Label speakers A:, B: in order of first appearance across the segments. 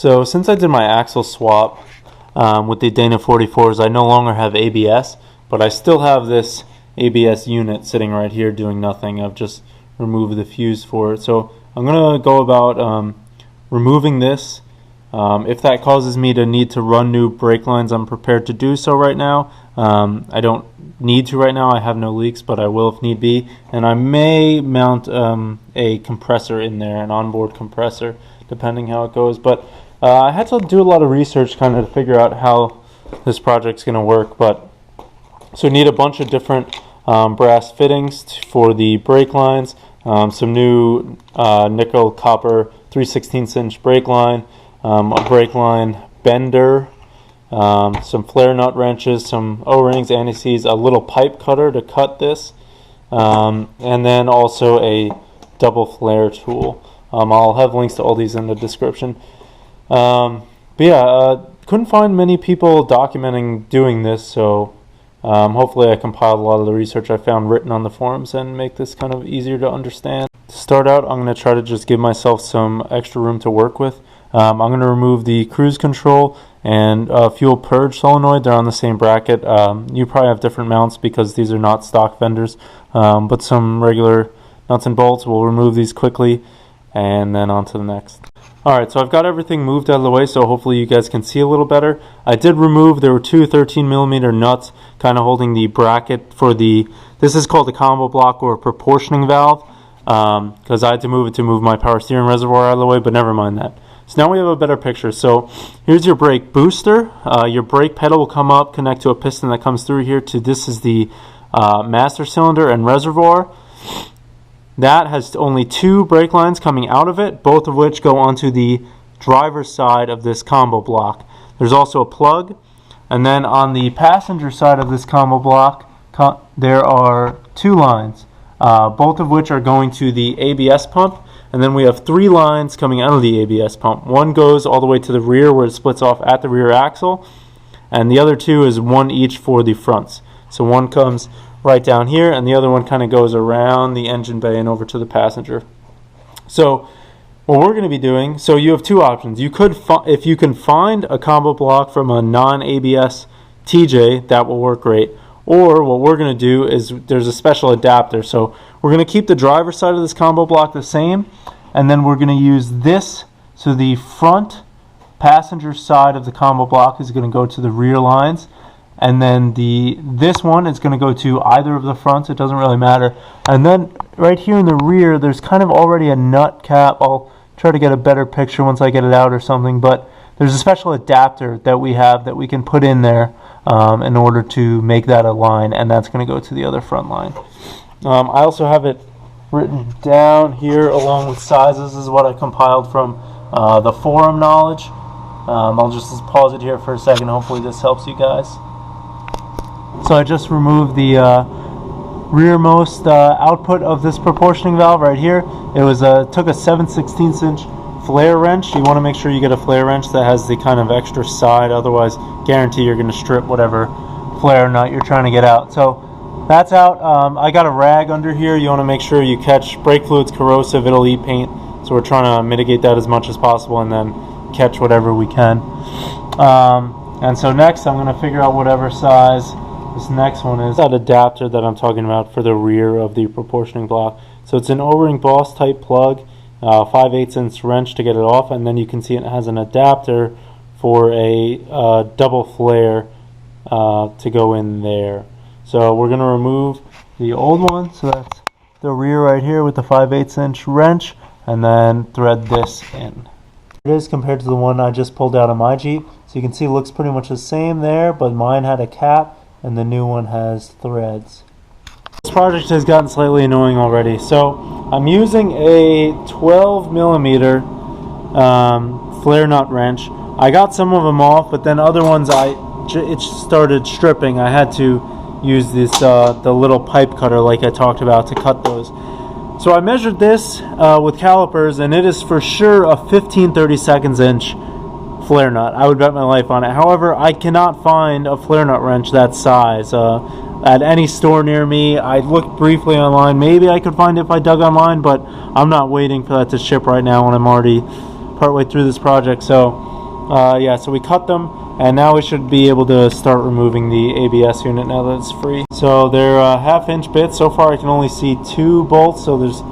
A: So since I did my axle swap with the Dana 44s, I no longer have ABS, but I still have this ABS unit sitting right here doing nothing. I've just removed the fuse for it. So I'm going to go about removing this. If that causes me to need to run new brake lines, I'm prepared to do so right now. I don't need to right now. I have no leaks, but I will if need be. And I may mount a compressor in there, an onboard compressor, depending how it goes. But I had to do a lot of research kind of to figure out how this project's going to work. So need a bunch of different brass fittings for the brake lines, some new nickel copper 3/16 inch brake line, a brake line bender, some flare nut wrenches, some O-rings, anti-seize, a little pipe cutter to cut this, and then also a double flare tool. I'll have links to all these in the description. But yeah, couldn't find many people documenting doing this, so hopefully I compiled a lot of the research I found written on the forums and make this kind of easier to understand. To start out, I'm going to try to just give myself some extra room to work with. I'm going to remove the cruise control and fuel purge solenoid. They're on the same bracket. You probably have different mounts because these are not stock vendors, but some regular nuts and bolts. We'll remove these quickly and then on to the next. Alright, so I've got everything moved out of the way, so hopefully you guys can see a little better. I did remove, there were two 13mm nuts kind of holding the bracket for this is called a combo block or a proportioning valve, because I had to move my power steering reservoir out of the way, but never mind that. So now we have a better picture. So here's your brake booster. Your brake pedal will come up, connect to a piston that comes through here this is the master cylinder and reservoir. That has only two brake lines coming out of it, both of which go onto the driver's side of this combo block. There's also a plug, and then on the passenger side of this combo block, there are two lines, both of which are going to the ABS pump, and then we have three lines coming out of the ABS pump. One goes all the way to the rear where it splits off at the rear axle, and the other two is one each for the fronts. So one comes right down here, and the other one kind of goes around the engine bay and over to the passenger. So what we're going to be doing, so you have two options. You could, if you can find a combo block from a non-ABS TJ, that will work great. Or what we're going to do is there's a special adapter. So we're going to keep the driver's side of this combo block the same, and then we're going to use this. So the front passenger side of the combo block is going to go to the rear lines, and then this one is going to go to either of the fronts. It doesn't really matter. And then right here in the rear, there's kind of already a nut cap. I'll try to get a better picture once I get it out or something, but there's a special adapter that we have that we can put in there in order to make that a line, and that's going to go to the other front line. I also have it written down here along with sizes. This is what I compiled from the forum knowledge. I'll just pause it here for a second. Hopefully this helps you guys. So I just removed the rearmost output of this proportioning valve right here. It was took a 7/16 inch flare wrench. You want to make sure you get a flare wrench that has the kind of extra side, otherwise guarantee you're going to strip whatever flare nut you're trying to get out. So that's out. I got a rag under here. You want to make sure you catch brake fluid's corrosive, it'll eat paint, so we're trying to mitigate that as much as possible and then catch whatever we can. And so next I'm going to figure out whatever size this next one is. That adapter that I'm talking about for the rear of the proportioning block. So it's an O-ring boss type plug, 5/8 inch wrench to get it off, and then you can see it has an adapter for a double flare to go in there. So we're going to remove the old one, so that's the rear right here with the 5/8 inch wrench, and then thread this in. It is compared to the one I just pulled out of my Jeep, so you can see it looks pretty much the same there, but mine had a cap and the new one has threads. This project has gotten slightly annoying already. So I'm using a 12mm flare nut wrench. I got some of them off, but then other ones it started stripping. I had to use this the little pipe cutter like I talked about to cut those. So I measured this with calipers, and it is for sure a 15/32 inch flare nut. I would bet my life on it. However, I cannot find a flare nut wrench that size at any store near me. I looked briefly online. Maybe I could find it if I dug online, but I'm not waiting for that to ship right now when I'm already partway through this project. So yeah, so we cut them, and now we should be able to start removing the ABS unit now that it's free. So they're 1/2-inch bits. So far I can only see 2 bolts, so there's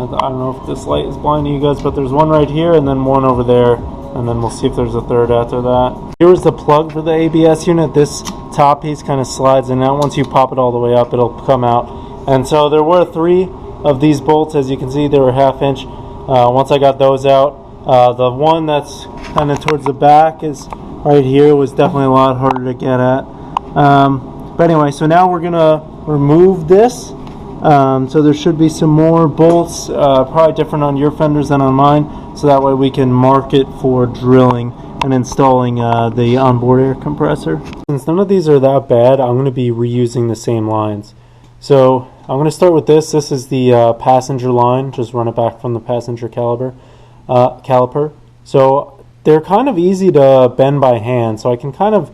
A: I don't know if this light is blinding you guys, but there's one right here and then one over there, and then we'll see if there's a third after that. Here's the plug for the ABS unit. This top piece kind of slides in out. Once you pop it all the way up, it'll come out. And so there were 3 of these bolts. As you can see, they were 1/2-inch. Once I got those out, the one that's kind of towards the back is right here, was definitely a lot harder to get at. But anyway, so now we're gonna remove this. So there should be some more bolts, probably different on your fenders than on mine, so that way we can mark it for drilling and installing the onboard air compressor. Since none of these are that bad, I'm going to be reusing the same lines. So I'm going to start with this. This is the passenger line. Just run it back from the passenger caliper. So they're kind of easy to bend by hand, so I can kind of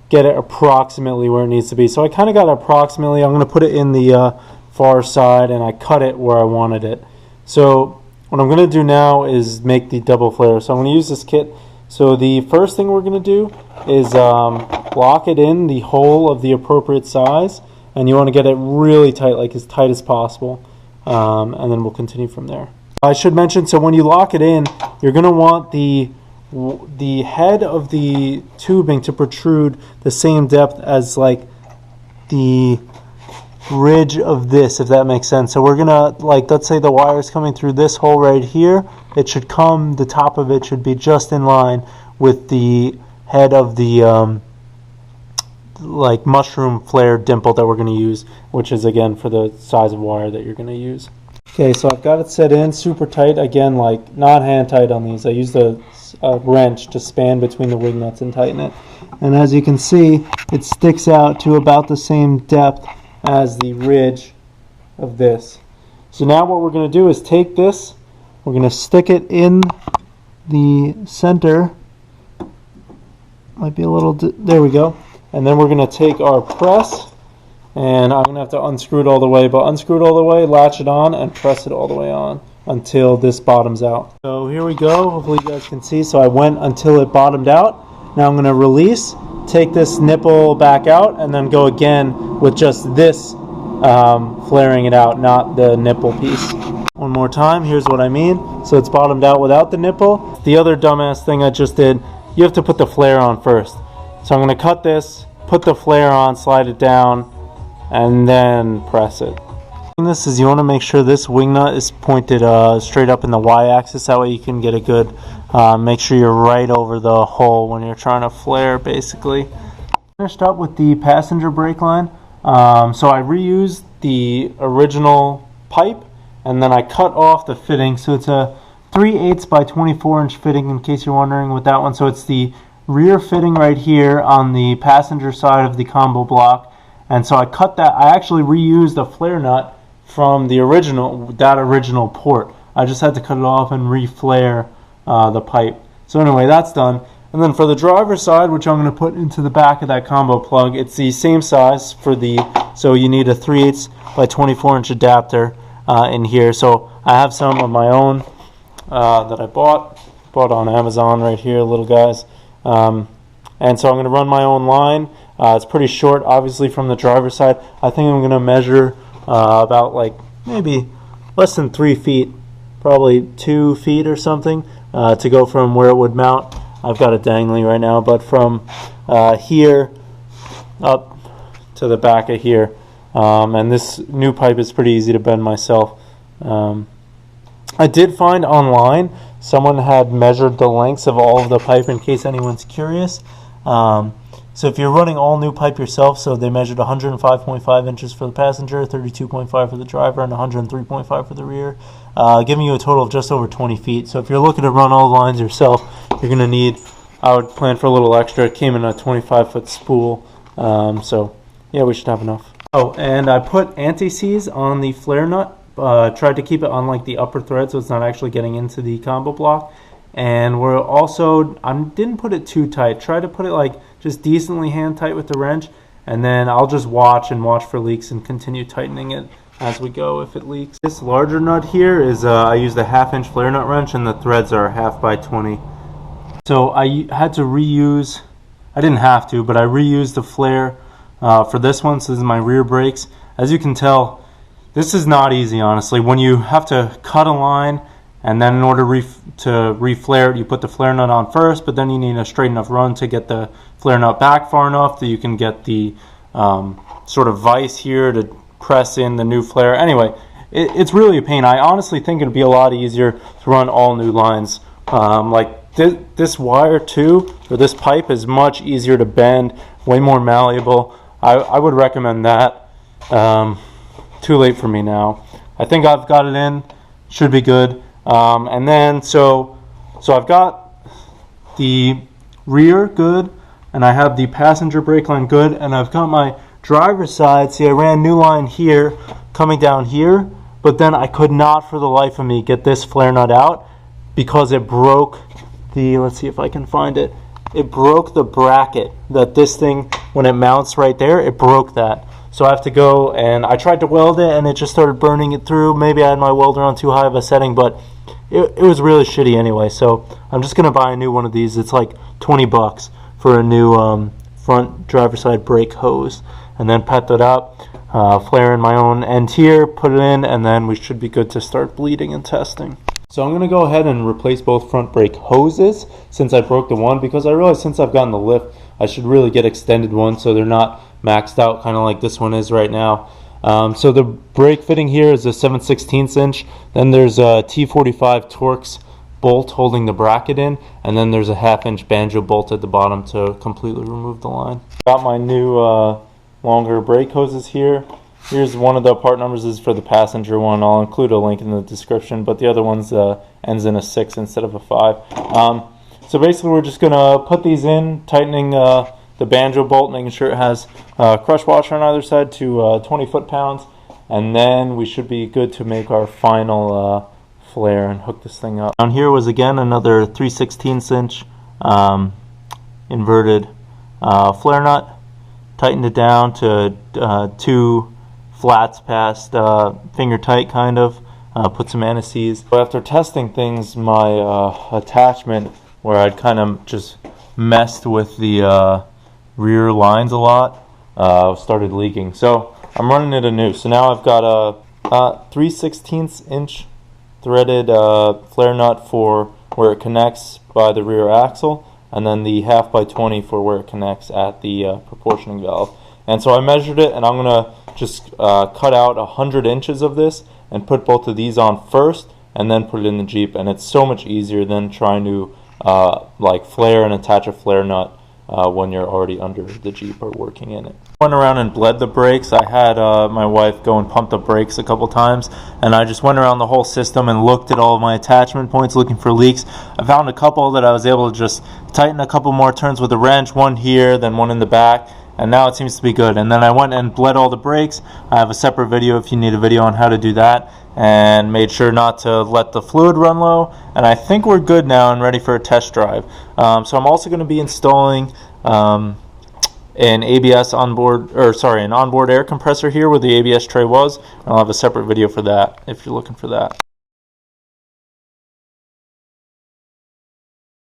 A: get it approximately where it needs to be. So I kind of got it approximately. I'm going to put it in the far side, and I cut it where I wanted it. So what I'm going to do now is make the double flare. So I'm going to use this kit. So the first thing we're going to do is lock it in the hole of the appropriate size, and you want to get it really tight, like as tight as possible, and then we'll continue from there. I should mention, so when you lock it in, you're going to want the head of the tubing to protrude the same depth as like the ridge of this, if that makes sense. So we're gonna, like, let's say the wire is coming through this hole right here. It should come, the top of it should be just in line with the head of the like mushroom flare dimple that we're going to use, which is again for the size of wire that you're going to use. Okay, so I've got it set in super tight. Again, like not hand tight on these. I used a wrench to span between the wing nuts and tighten it. And as you can see, it sticks out to about the same depth as the ridge of this. So now what we're going to do is take this, we're going to stick it in the center. Might be a little, there we go. And then we're going to take our press, and I'm going to have to unscrew it all the way, but unscrew it all the way, latch it on, and press it all the way on until this bottoms out. So here we go. Hopefully you guys can see. So I went until it bottomed out. Now I'm going to release, take this nipple back out, and then go again with just this flaring it out, not the nipple piece. One more time, here's what I mean. So it's bottomed out without the nipple. The other dumbass thing I just did, you have to put the flare on first. So I'm going to cut this, put the flare on, slide it down, and then press it. This is, you want to make sure this wing nut is pointed straight up in the y-axis. That way you can get a good, make sure you're right over the hole when you're trying to flare, basically. Finished up with the passenger brake line. So I reused the original pipe, and then I cut off the fitting. So it's a 3/8 by 24-inch fitting, in case you're wondering with that one. So it's the rear fitting right here on the passenger side of the combo block. And so I cut that. I actually reused a flare nut from the original port. I just had to cut it off and re-flare the pipe. So anyway, that's done. And then for the driver's side, which I'm going to put into the back of that combo plug, it's the same size for the, so you need a 3/8 by 24-inch adapter in here. So I have some of my own that I bought on Amazon right here, little guys. And so I'm going to run my own line. It's pretty short, obviously, from the driver's side. I think I'm going to measure about like maybe less than 3 feet, probably 2 feet or something, to go from where it would mount. I've got it dangling right now, but from here up to the back of here. And this new pipe is pretty easy to bend myself. I did find online someone had measured the lengths of all of the pipe, in case anyone's curious. So if you're running all new pipe yourself, so they measured 105.5 inches for the passenger, 32.5 for the driver, and 103.5 for the rear, giving you a total of just over 20 feet. So if you're looking to run all lines yourself, you're going to need, I would plan for a little extra. It came in a 25-foot spool, so yeah, we should have enough. Oh, and I put anti-seize on the flare nut. Tried to keep it on like the upper thread so it's not actually getting into the combo block. And we're also, I didn't put it too tight. Try to put it like just decently hand tight with the wrench, and then I'll just watch for leaks and continue tightening it as we go if it leaks. This larger nut here is I used a 1/2-inch flare nut wrench, and the threads are 1/2 x 20. So I had to reuse, I didn't have to, but I reused the flare for this one. So this is my rear brakes. As you can tell, this is not easy, honestly. When you have to cut a line, and then in order to re-flare it, you put the flare nut on first, but then you need a straight enough run to get the flare nut back far enough that you can get the sort of vise here to press in the new flare. Anyway, it's really a pain. I honestly think it'd be a lot easier to run all new lines. Like this wire too, or this pipe is much easier to bend, way more malleable. I would recommend that. Too late for me now. I think I've got it in, should be good. And then so I've got the rear good, and I have the passenger brake line good, and I've got my driver's side. See, I ran new line here coming down here, but then I could not for the life of me get this flare nut out because it broke the, let's see if I can find it, it broke the bracket that this thing, when it mounts right there, it broke that. So I have to go, and I tried to weld it and it just started burning it through. Maybe I had my welder on too high of a setting, but it was really shitty anyway. So I'm just gonna buy a new one of these. It's like 20 bucks for a new front driver's side brake hose, and then pet that up, flare in my own end here, put it in, and then we should be good to start bleeding and testing. So I'm going to go ahead and replace both front brake hoses since I broke the one, because I realized since I've gotten the lift I should really get extended ones so they're not maxed out, kind of like this one is right now. So the brake fitting here is a 7/16 inch, then there's a T45 Torx bolt holding the bracket in, and then there's a 1/2-inch banjo bolt at the bottom to completely remove the line. Got my new longer brake hoses here. Here's one of the part numbers is for the passenger one. I'll include a link in the description, but the other one's ends in a 6 instead of a 5. So basically we're just going to put these in, tightening the banjo bolt, making sure it has crush washer on either side to 20 foot-pounds, and then we should be good to make our final flare and hook this thing up. Down here was again another 3/16 inch inverted flare nut. Tightened it down to 2 flats past finger tight, kind of. Put some anti-seize. After testing things, my attachment, where I'd kind of just messed with the rear lines a lot, started leaking. So I'm running it anew. So now I've got a 3/16 inch threaded flare nut for where it connects by the rear axle, and then the 1/2 x 20 for where it connects at the proportioning valve. And so I measured it, and I'm going to just cut out 100 inches of this and put both of these on first and then put it in the Jeep. And it's so much easier than trying to like flare and attach a flare nut when you're already under the Jeep or working in it. Went around and bled the brakes. I had my wife go and pump the brakes a couple times, and I just went around the whole system and looked at all of my attachment points looking for leaks. I found a couple that I was able to just tighten a couple more turns with a wrench, one here, then one in the back, and now it seems to be good. And then I went and bled all the brakes. I have a separate video if you need a video on how to do that, and made sure not to let the fluid run low, and I think we're good now and ready for a test drive. So I'm also going to be installing an ABS onboard, or sorry, an onboard air compressor here where the ABS tray was. I'll have a separate video for that if you're looking for that.